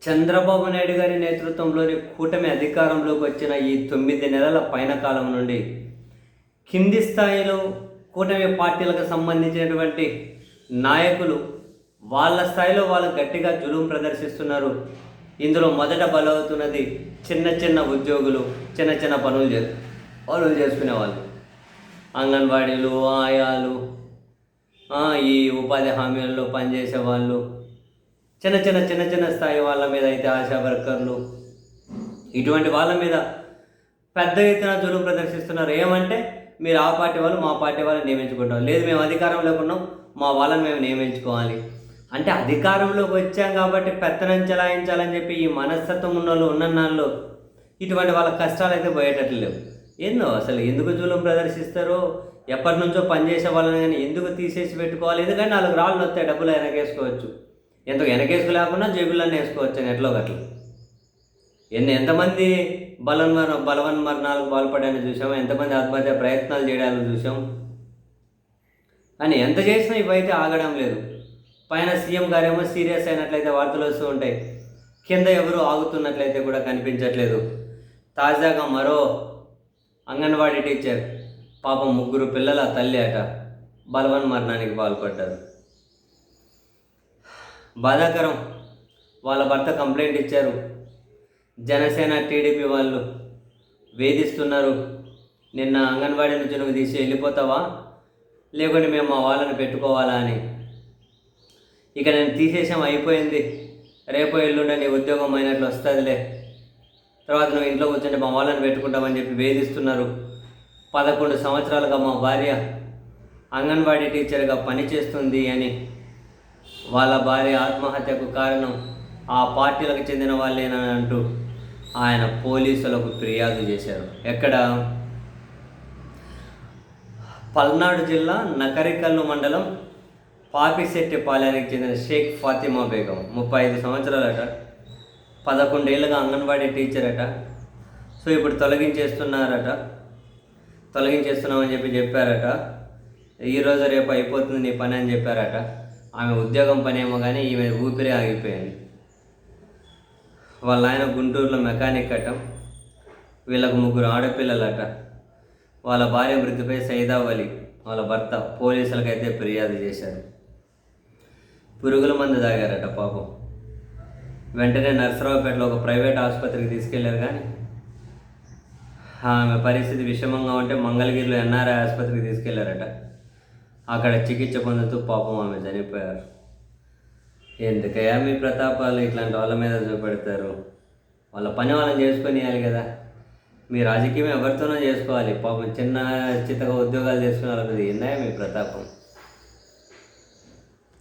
చంద్రబాబు నాయుడు గారి నేతృత్వంలోని కూటమి అధికారంలోకి వచ్చిన ఈ 9 నెలల పైన కాలం నుండి కింది స్థాయిలో కూటమి పార్టీలకు సంబంధించినటువంటి నాయకులు వాళ్ళ స్థాయిలో వాళ్ళు గట్టిగా జులుం ప్రదర్శిస్తున్నారు. ఇందులో మొదట బలవుతున్నది చిన్న చిన్న ఉద్యోగులు, చిన్న చిన్న పనులు చేసుకునే వాళ్ళు, అంగన్వాడీలు, ఆయాలు, ఈ ఉపాధి హామీల్లో పనిచేసే వాళ్ళు, చిన్న స్థాయి వాళ్ళ మీద అయితే ఆశా వర్కర్లు, ఇటువంటి వాళ్ళ మీద పెద్ద ఎత్తున జులుం ప్రదర్శిస్తున్నారు. ఏమంటే మీరు ఆ పార్టీ వాళ్ళు మా పార్టీ వాళ్ళని నియమించుకుంటాం, లేదు మేము అధికారంలోకి ఉన్నాం మా వాళ్ళని మేము నియమించుకోవాలి అంటే అధికారంలోకి వచ్చాం కాబట్టి పెత్తనం చెలాయించాలని చెప్పి ఈ మనస్తత్వం ఉన్ననాళ్ళు ఇటువంటి వాళ్ళ కష్టాలు అయితే పోయేటట్లు లేవు. అసలు ఎందుకు జులుం ప్రదర్శిస్తారో, ఎప్పటి నుంచో పనిచేసే వాళ్ళని కానీ ఎందుకు తీసేసి పెట్టుకోవాలి? ఎందుకంటే 4 రాళ్ళు వస్తాయి, డబ్బులు వెనకేసుకోవచ్చు, ఎంతకు వెనకేసుకు లేకుండా జేబులన్నీ వేసుకోవచ్చు అని ఎట్లో గట్ల. ఎంతమంది బలవన్మరణాలకు పాల్పడాలని చూసాం, ఎంతమంది ఆత్మహత్య ప్రయత్నాలు చేయడానికి చూసాం. కానీ ఎంత చేసినా ఇవైతే ఆగడం లేదు. పైన సీఎం గారేమో సీరియస్ అయినట్లయితే వార్తలు వస్తూ ఉంటాయి, కింద ఎవరు ఆగుతున్నట్లయితే కూడా కనిపించట్లేదు. తాజాగా మరో అంగన్వాడీ టీచర్ పాపం 3 పిల్లల తల్లి అట బలవన్మరణానికి పాల్పడ్డారు. బాధాకరం. వాళ్ళ భర్త కంప్లైంట్ ఇచ్చారు, జనసేన టీడీపీ వాళ్ళు వేధిస్తున్నారు, నిన్న అంగన్వాడీ నుంచి నువ్వు తీసి వెళ్ళిపోతావా లేకుంటే మేము మా వాళ్ళని పెట్టుకోవాలా అని. ఇక నేను తీసేసాం, అయిపోయింది, రేపో ఎల్లుండే నీ ఉద్యోగం అయినట్లు వస్తుందిలే, తర్వాత నువ్వు ఇంట్లో కూర్చుంటే మా వాళ్ళని పెట్టుకుంటామని చెప్పి వేధిస్తున్నారు. 11 సంవత్సరాలుగా మా భార్య అంగన్వాడీ టీచర్గా పనిచేస్తుంది అని వాళ్ళ భార్య ఆత్మహత్యకు కారణం ఆ పార్టీలకు చెందిన వాళ్ళేనని అంటూ ఆయన పోలీసులకు ఫిర్యాదు చేశారు. ఎక్కడ? పల్నాడు జిల్లా నకరికల్లు మండలం పాపిశెట్టిపాలెనికి చెందిన షేక్ ఫాతిమా బేగం 35 సంవత్సరాలట, 11 ఏళ్ళుగా అంగన్వాడీ టీచర్ అట. సో ఇప్పుడు తొలగించేస్తున్నామని చెప్పారట. ఈరోజు రేపు అయిపోతుంది నీ పని అని చెప్పారట. ఆమె ఉద్యోగం పని ఏమో కానీ ఈమె ఊపిరి ఆగిపోయింది. వాళ్ళ ఆయన గుంటూరులో మెకానిక్ అట. వీళ్ళకు 3 ఆడపిల్లలట. వాళ్ళ భార్య మృతిపై సైదావలి వాళ్ళ భర్త పోలీసులకైతే ఫిర్యాదు చేశారు. పురుగుల మందు తాగారట పాపం. వెంటనే నర్సరావుపేటలో ఒక ప్రైవేట్ ఆసుపత్రికి తీసుకెళ్లారు. కానీ ఆమె పరిస్థితి విషమంగా ఉంటే మంగళగిరిలో ఎన్ఆర్ఐ ఆసుపత్రికి తీసుకెళ్లారట. అక్కడ చికిత్స పొందుతూ పాపం ఆమె చనిపోయారు. ఎందుకయ్యా మీ ప్రతాపాలు ఇట్లాంటి వాళ్ళ మీద చూపెడతారు? వాళ్ళ పని వాళ్ళని చేసుకొనియాలి కదా. మీ రాజకీయం ఎవరితోనో చేసుకోవాలి. పాపం చిన్న చిత్తగా ఉద్యోగాలు చేసుకునే వాళ్ళ మీద ఏందా మీ ప్రతాపం?